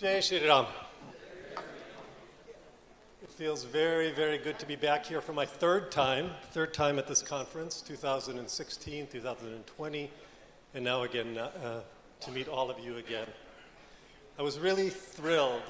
Jai Shri Ram. It feels very, very good to be back here for my third time at this conference, 2016, 2020, and now again to meet all of you again. I was really thrilled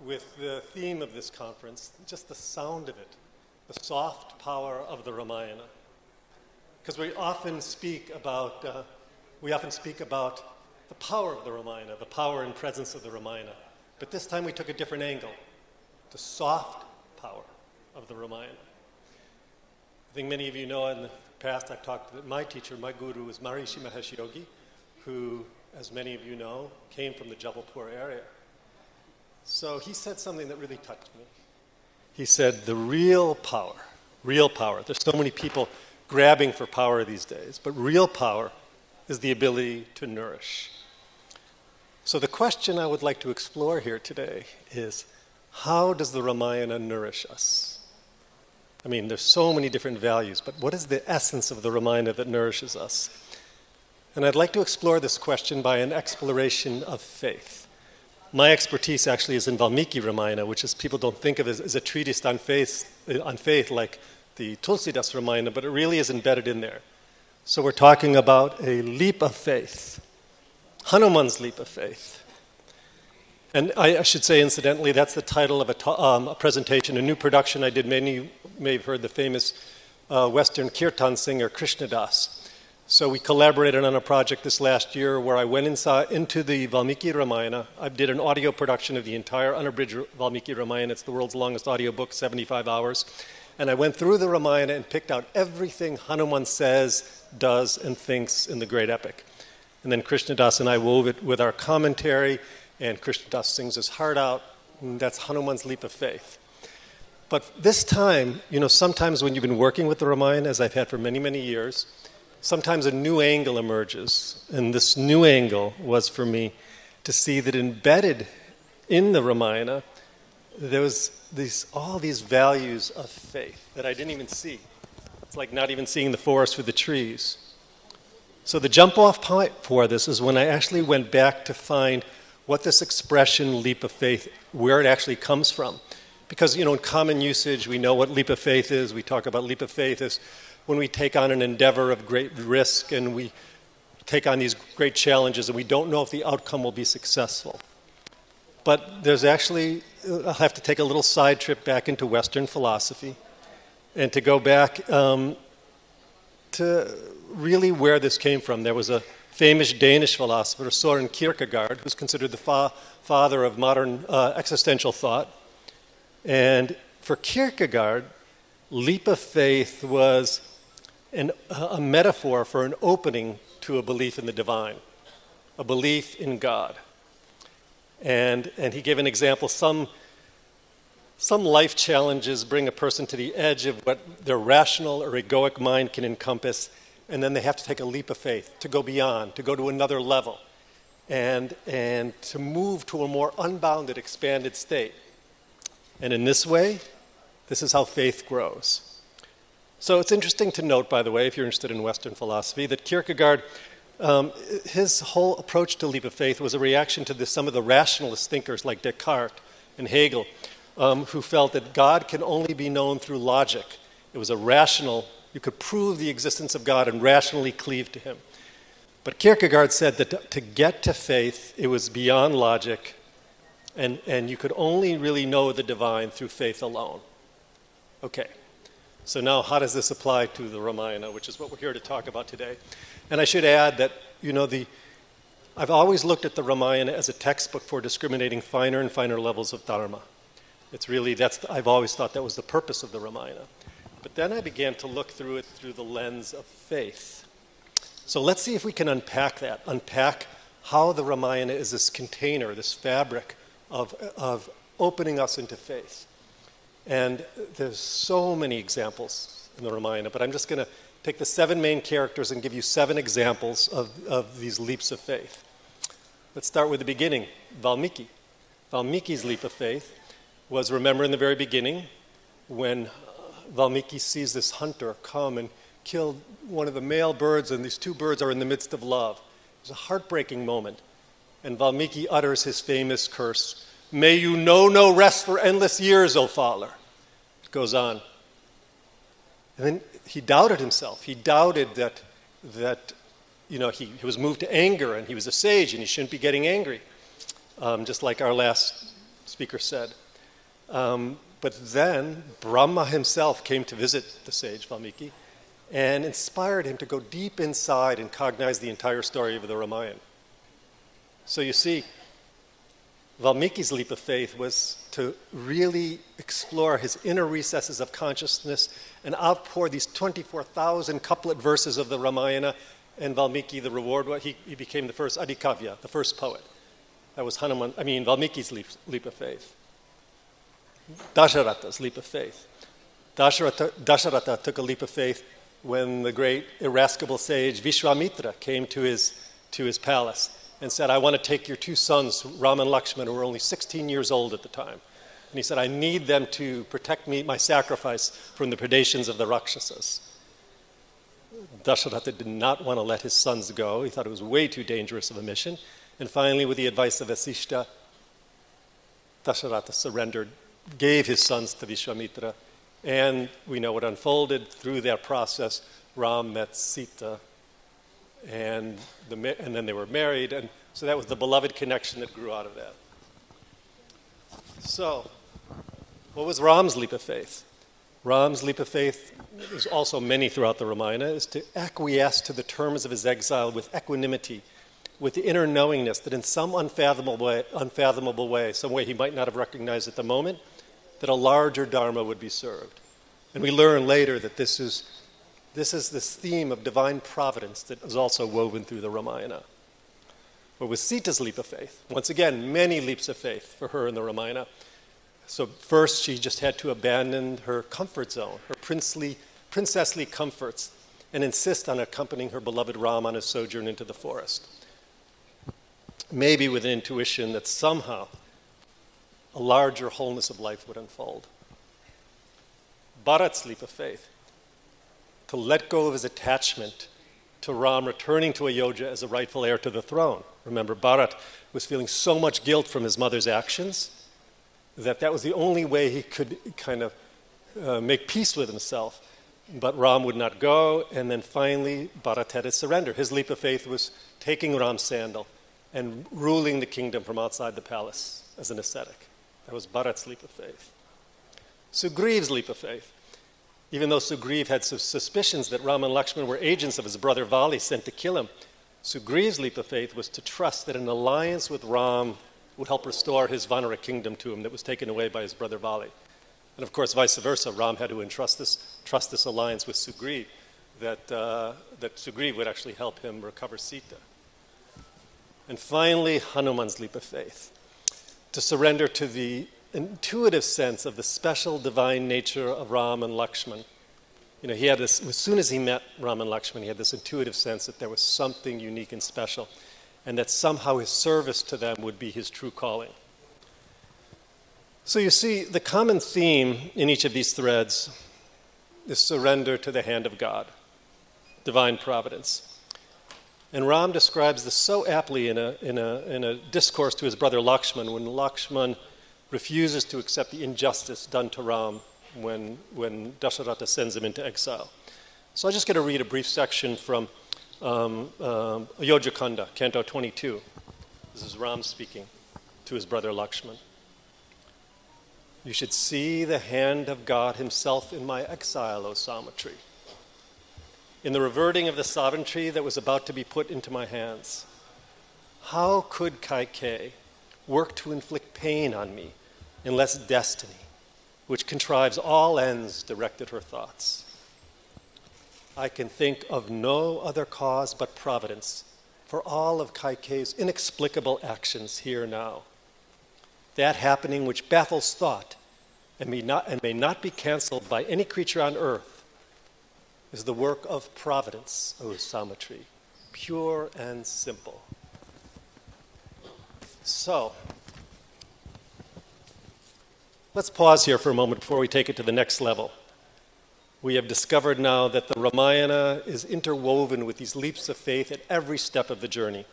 with the theme of this conference, just the sound of it, the soft power of the Ramayana. Because we often speak about the power of the Ramayana, the power and presence of the Ramayana. But this time we took a different angle, the soft power of the Ramayana. I think many of you know in the past I've talked that my teacher, my guru, was Maharishi Mahesh Yogi, who, as many of you know, came from the Jabalpur area. So he said something that really touched me. He said, the real power, there's so many people grabbing for power these days, but real power is the ability to nourish. So the question I would like to explore here today is, how does the Ramayana nourish us? I mean, there's so many different values, but what is the essence of the Ramayana that nourishes us? And I'd like to explore this question by an exploration of faith. My expertise actually is in Valmiki Ramayana, which is people don't think of as a treatise on faith like the Tulsidas Ramayana, but it really is embedded in there. So we're talking about a leap of faith, Hanuman's leap of faith. And I should say, incidentally, that's the title of a presentation, a new production I did. Many may have heard the famous Western kirtan singer Krishnadas. So we collaborated on a project this last year where I went into the Valmiki Ramayana. I did an audio production of the entire unabridged Valmiki Ramayana. It's the world's longest audiobook, 75 hours. And I went through the Ramayana and picked out everything Hanuman says, does, and thinks in the great epic. And then Krishnadas and I wove it with our commentary, and Krishnadas sings his heart out, and that's Hanuman's leap of faith. But this time, sometimes when you've been working with the Ramayana, as I've had for many, many years, sometimes a new angle emerges. And this new angle was for me to see that embedded in the Ramayana, there was all these values of faith that I didn't even see. It's like not even seeing the forest for the trees. So the jump-off point for this is when I actually went back to find what this expression, leap of faith, where it actually comes from. Because, in common usage, we know what leap of faith is. We talk about leap of faith as when we take on an endeavor of great risk and we take on these great challenges and we don't know if the outcome will be successful. But there's actually, I'll have to take a little side trip back into Western philosophy and to go back to really where this came from. There was a famous Danish philosopher, Søren Kierkegaard, who's considered the father of modern existential thought. And for Kierkegaard, leap of faith was a metaphor for an opening to a belief in the divine, a belief in God. And he gave an example. Some life challenges bring a person to the edge of what their rational or egoic mind can encompass, and then they have to take a leap of faith to go beyond, to go to another level, and to move to a more unbounded, expanded state. And in this way, this is how faith grows. So it's interesting to note, by the way, if you're interested in Western philosophy, that Kierkegaard, his whole approach to leap of faith was a reaction to some of the rationalist thinkers like Descartes and Hegel, who felt that God can only be known through logic. It was a rational, you could prove the existence of God and rationally cleave to him. But Kierkegaard said that to get to faith, it was beyond logic, and you could only really know the divine through faith alone. Okay, so now how does this apply to the Ramayana, which is what we're here to talk about today? And I should add that, I've always looked at the Ramayana as a textbook for discriminating finer and finer levels of dharma. It's really, I've always thought that was the purpose of the Ramayana. But then I began to look through it through the lens of faith. So let's see if we can unpack how the Ramayana is this container, this fabric of opening us into faith. And there's so many examples in the Ramayana, but I'm just going to take the 7 main characters and give you 7 examples of these leaps of faith. Let's start with the beginning, Valmiki. Valmiki's leap of faith was, remember in the very beginning, when Valmiki sees this hunter come and kill one of the male birds, and these 2 birds are in the midst of love. It was a heartbreaking moment. and Valmiki utters his famous curse, "May you know no rest for endless years, O father." It goes on. And then he doubted himself. He doubted that he was moved to anger, and he was a sage, and he shouldn't be getting angry, just like our last speaker said. But then Brahma himself came to visit the sage Valmiki and inspired him to go deep inside and cognize the entire story of the Ramayana. So you see, Valmiki's leap of faith was to really explore his inner recesses of consciousness and outpour these 24,000 couplet verses of the Ramayana. And Valmiki, the reward, he became the first Adhikavya, the first poet. That was Valmiki's leap of faith. Dasharatha's leap of faith. Dasharatha took a leap of faith when the great irascible sage Vishwamitra came to his palace and said, "I want to take your two sons, Ram and Lakshman, who were only 16 years old at the time." And he said, "I need them to protect my sacrifice from the predations of the Rakshasas." Dasharatha did not want to let his sons go. He thought it was way too dangerous of a mission. And finally, with the advice of Vasishta, Dasharatha surrendered, gave his sons to Vishwamitra, and we know what unfolded through that process. Ram met Sita, and then they were married, and so that was the beloved connection that grew out of that. So, what was Ram's leap of faith? Ram's leap of faith, there's also many throughout the Ramayana, is to acquiesce to the terms of his exile with equanimity, with the inner knowingness that in some unfathomable way, some way he might not have recognized at the moment, that a larger dharma would be served. And we learn later that this is this theme of divine providence that is also woven through the Ramayana. But with Sita's leap of faith, once again, many leaps of faith for her in the Ramayana. So first, she just had to abandon her comfort zone, her princessly comforts, and insist on accompanying her beloved Ram on his sojourn into the forest. Maybe with an intuition that somehow a larger wholeness of life would unfold. Bharat's leap of faith, to let go of his attachment to Ram returning to Ayodhya as a rightful heir to the throne. Remember, Bharat was feeling so much guilt from his mother's actions that was the only way he could kind of make peace with himself. But Ram would not go, and then finally Bharat had to surrender. His leap of faith was taking Ram's sandal and ruling the kingdom from outside the palace as an ascetic. That was Bharat's leap of faith. Sugriv's leap of faith. Even though Sugriv had suspicions that Ram and Lakshman were agents of his brother Vali sent to kill him, Sugriv's leap of faith was to trust that an alliance with Ram would help restore his Vanara kingdom to him that was taken away by his brother Vali. And of course, vice versa, Ram had to trust this alliance with Sugriv, that Sugriv would actually help him recover Sita. And finally, Hanuman's leap of faith, to surrender to the intuitive sense of the special divine nature of Ram and Lakshman. You know, he had this, as soon as he met Ram and Lakshman, he had this intuitive sense that there was something unique and special, and that somehow his service to them would be his true calling. So you see, the common theme in each of these threads is surrender to the hand of God, divine providence. And Ram describes this so aptly in a discourse to his brother Lakshman, when Lakshman refuses to accept the injustice done to Ram when Dasharatha sends him into exile. So I'm just going to read a brief section from Ayodhya Kanda, Canto 22. This is Ram speaking to his brother Lakshman. "You should see the hand of God himself in my exile, O Samatri, in the reverting of the sovereignty that was about to be put into my hands. How could Kaikeyi work to inflict pain on me unless destiny, which contrives all ends, directed her thoughts? I can think of no other cause but providence for all of Kaikeyi's inexplicable actions here now. That happening which baffles thought and may not be canceled by any creature on earth is the work of providence, O Samatri, pure and simple." So, let's pause here for a moment before we take it to the next level. We have discovered now that the Ramayana is interwoven with these leaps of faith at every step of the journey.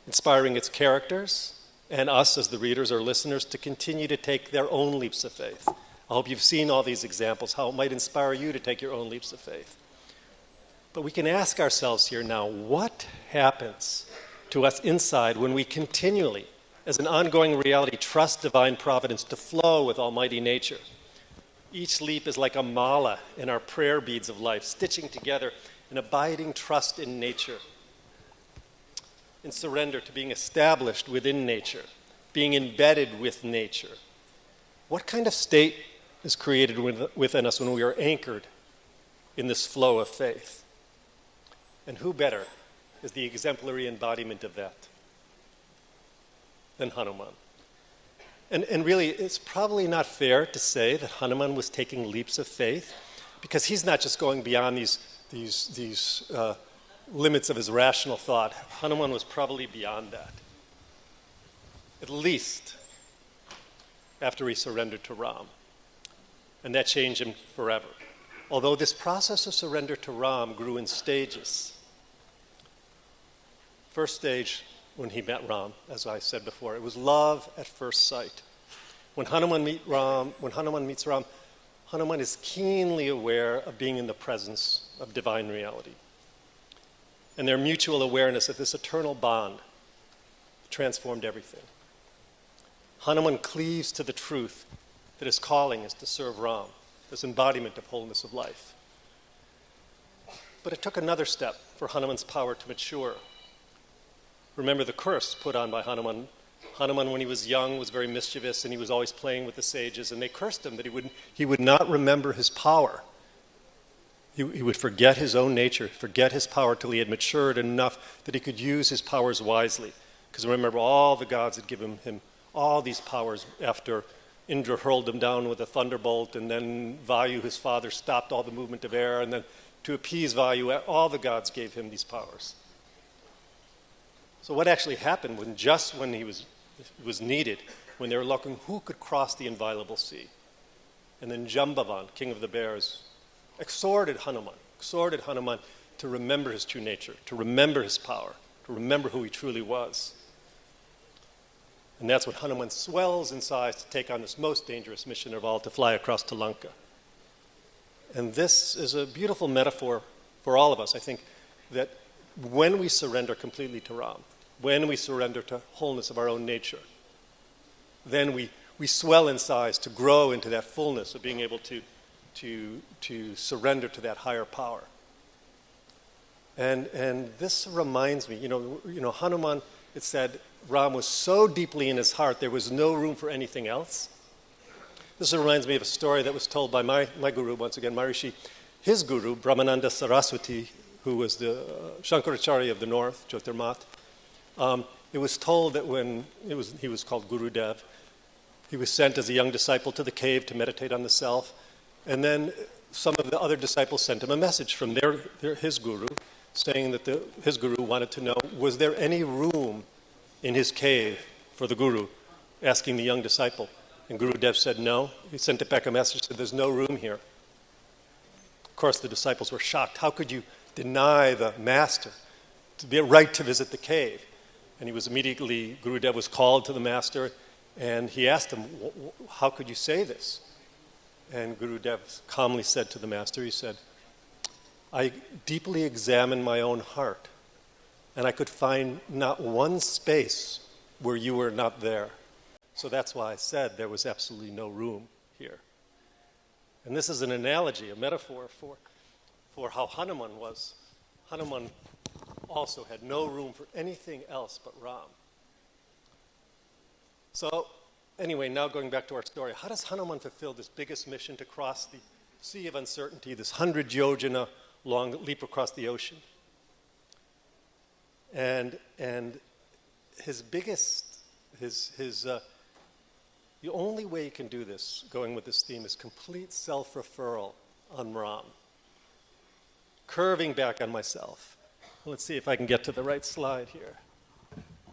inspiring its characters and us as the readers or listeners to continue to take their own leaps of faith. I hope you've seen all these examples, how it might inspire you to take your own leaps of faith. But we can ask ourselves here now, what happens to us inside when we continually, as an ongoing reality, trust divine providence to flow with almighty nature? Each leap is like a mala in our prayer beads of life, stitching together an abiding trust in nature, in surrender to being established within nature, being embedded with nature. What kind of state is created within us when we are anchored in this flow of faith? And who better is the exemplary embodiment of that than Hanuman? And really, it's probably not fair to say that Hanuman was taking leaps of faith, because he's not just going beyond these limits of his rational thought. Hanuman was probably beyond that, at least after he surrendered to Ram. And that changed him forever. Although this process of surrender to Ram grew in stages. First stage, when he met Ram, as I said before, it was love at first sight. When Hanuman meets Ram, Hanuman is keenly aware of being in the presence of divine reality. And their mutual awareness of this eternal bond transformed everything. Hanuman cleaves to the truth that his calling is to serve Ram, this embodiment of wholeness of life. But it took another step for Hanuman's power to mature. Remember the curse put on by Hanuman. Hanuman, when he was young, was very mischievous, and he was always playing with the sages, and they cursed him that he would not remember his power. He would forget his own nature, forget his power till he had matured enough that he could use his powers wisely. Because remember, all the gods had given him all these powers after Indra hurled him down with a thunderbolt, and then Vayu, his father, stopped all the movement of air, and then to appease Vayu, all the gods gave him these powers. So what actually happened when he was needed, when they were looking who could cross the inviolable sea? And then Jambavan, king of the bears, exhorted Hanuman to remember his true nature, to remember his power, to remember who he truly was. And that's when Hanuman swells in size to take on this most dangerous mission of all, to fly across to Lanka. And this is a beautiful metaphor for all of us. I think that when we surrender completely to Ram, when we surrender to wholeness of our own nature, then we swell in size to grow into that fullness of being able to surrender to that higher power. And this reminds me, you know, Hanuman, it said, Ram was so deeply in his heart, there was no room for anything else. This reminds me of a story that was told by my guru, once again, Maharishi. His guru, Brahmananda Saraswati, who was the Shankaracharya of the north, Jyotirmat, it was told that when he was called Gurudev, he was sent as a young disciple to the cave to meditate on the self, and then some of the other disciples sent him a message from his guru, saying that his guru wanted to know, was there any room in his cave for the guru, asking the young disciple. And Gurudev said no. He sent back a message, said there's no room here. Of course, the disciples were shocked. How could you deny the master to be a right to visit the cave? And Gurudev was called to the master, and he asked him, how could you say this? And Gurudev calmly said to the master, he said, I deeply examined my own heart, and I could find not one space where you were not there. So that's why I said there was absolutely no room here. And this is an analogy, a metaphor for how Hanuman was. Hanuman also had no room for anything else but Ram. So anyway, now going back to our story, how does Hanuman fulfill this biggest mission to cross the sea of uncertainty, this 100 yojana long leap across the ocean? And his biggest, the only way you can do this, going with this theme, is complete self-referral on Ram. Curving back on myself. Let's see if I can get to the right slide here.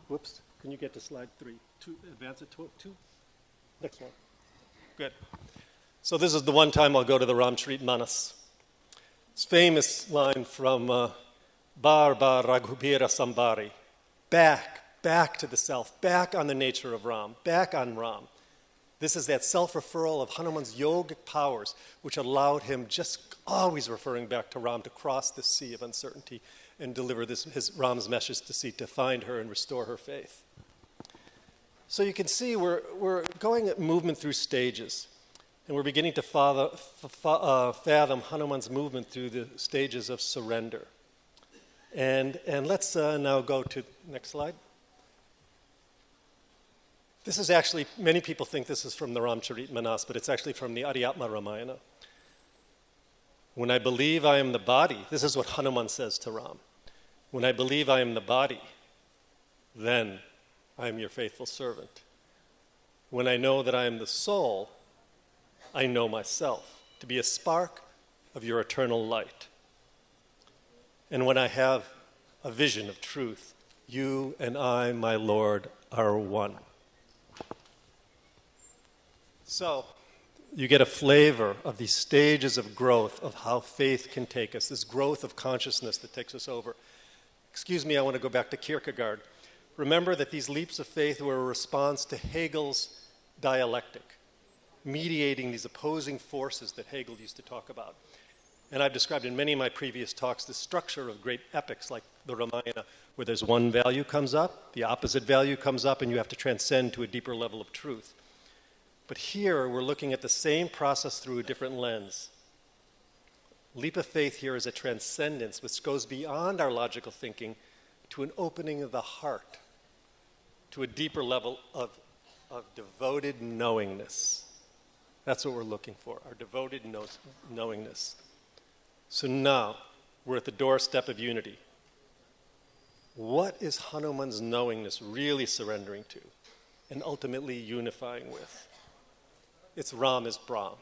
Whoops, can you get to slide 3? Advance it to 2? Next one. Good. So this is the one time I'll go to the Ramcharit Manas. It's a famous line from Bar Bar Raghubira Sambari. Back, back to the self, back on the nature of Ram, back on Ram. This is that self-referral of Hanuman's yogic powers, which allowed him just always referring back to Ram to cross this sea of uncertainty and deliver his Ram's message to Sita, to find her and restore her faith. So you can see we're going at movement through stages, and we're beginning to fathom Hanuman's movement through the stages of surrender. And let's now go to next slide. This is actually, many people think this is from the Ramcharitmanas, but it's actually from the Adhyatma Ramayana. When I believe I am the body, this is what Hanuman says to Ram. When I believe I am the body, then I am your faithful servant. When I know that I am the soul, I know myself to be a spark of your eternal light. And when I have a vision of truth, you and I, my Lord, are one. So, you get a flavor of these stages of growth of how faith can take us, this growth of consciousness that takes us over. Excuse me, I want to go back to Kierkegaard. Remember that these leaps of faith were a response to Hegel's dialectic, mediating these opposing forces that Hegel used to talk about. And I've described in many of my previous talks the structure of great epics like the Ramayana, where there's one value comes up, the opposite value comes up, and you have to transcend to a deeper level of truth. But here, we're looking at the same process through a different lens. Leap of faith here is a transcendence which goes beyond our logical thinking to an opening of the heart, to a deeper level of devoted knowingness. That's what we're looking for, our devoted knowingness. So now, we're at the doorstep of unity. What is Hanuman's knowingness really surrendering to and ultimately unifying with? It's Ram is Brahm.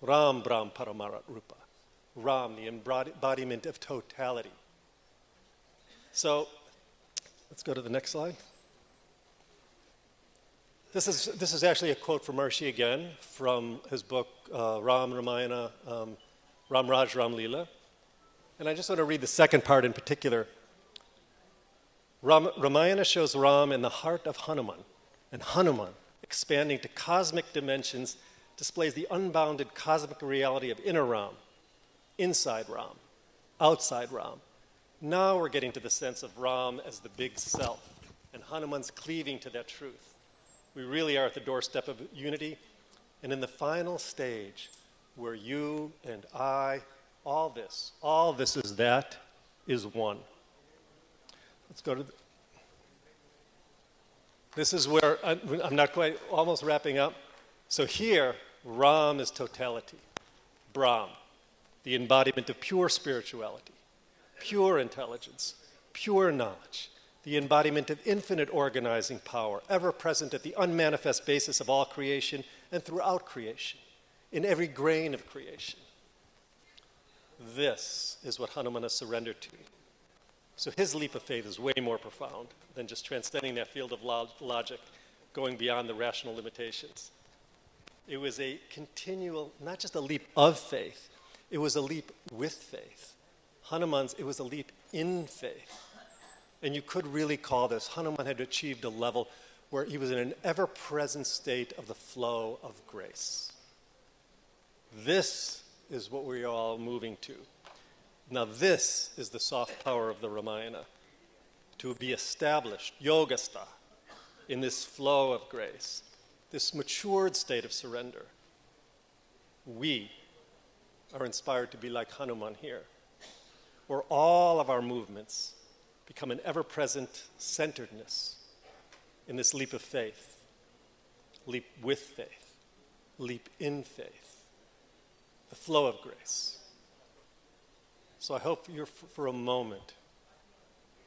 Ram Brahm Paramarat Rupa. Ram, the embodiment of totality. So, let's go to the next slide. This is actually a quote from Maharishi again, from his book, Ram Ramayana, Ram Raj Ram Leela. And I just want to read the second part in particular. Ramayana shows Ram in the heart of Hanuman, and Hanuman, expanding to cosmic dimensions, displays the unbounded cosmic reality of inner Ram, inside Ram, outside Ram. Now we're getting to the sense of Ram as the big self, and Hanuman's cleaving to that truth. We really are at the doorstep of unity, and in the final stage, where you and I, all this is one. Let's go to this is where I'm not quite, almost wrapping up. So here, Ram is totality. Brahm, the embodiment of pure spirituality, pure intelligence, pure knowledge, the embodiment of infinite organizing power, ever present at the unmanifest basis of all creation and throughout creation, in every grain of creation. This is what Hanuman has surrendered to. So his leap of faith is way more profound than just transcending that field of logic, going beyond the rational limitations. It was a continual, not just a leap of faith, it was a leap with faith. Hanuman's, it was a leap in faith. And you could really call this, Hanuman had achieved a level where he was in an ever-present state of the flow of grace. This is what we are all moving to. Now this is the soft power of the Ramayana, to be established, yogastha, in this flow of grace, this matured state of surrender. We are inspired to be like Hanuman here, where all of our movements become an ever-present centeredness in this leap of faith, leap with faith, leap in faith, the flow of grace. So I hope for a moment,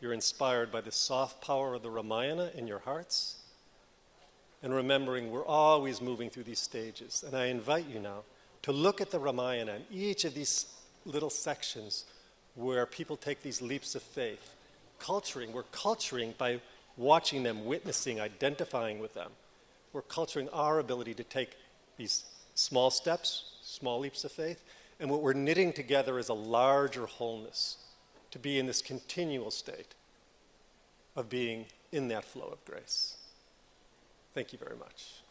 you're inspired by the soft power of the Ramayana in your hearts, and remembering we're always moving through these stages. And I invite you now to look at the Ramayana and each of these little sections where people take these leaps of faith. We're culturing by watching them, witnessing, identifying with them. We're culturing our ability to take these small steps, small leaps of faith, and what we're knitting together is a larger wholeness, to be in this continual state of being in that flow of grace. Thank you very much.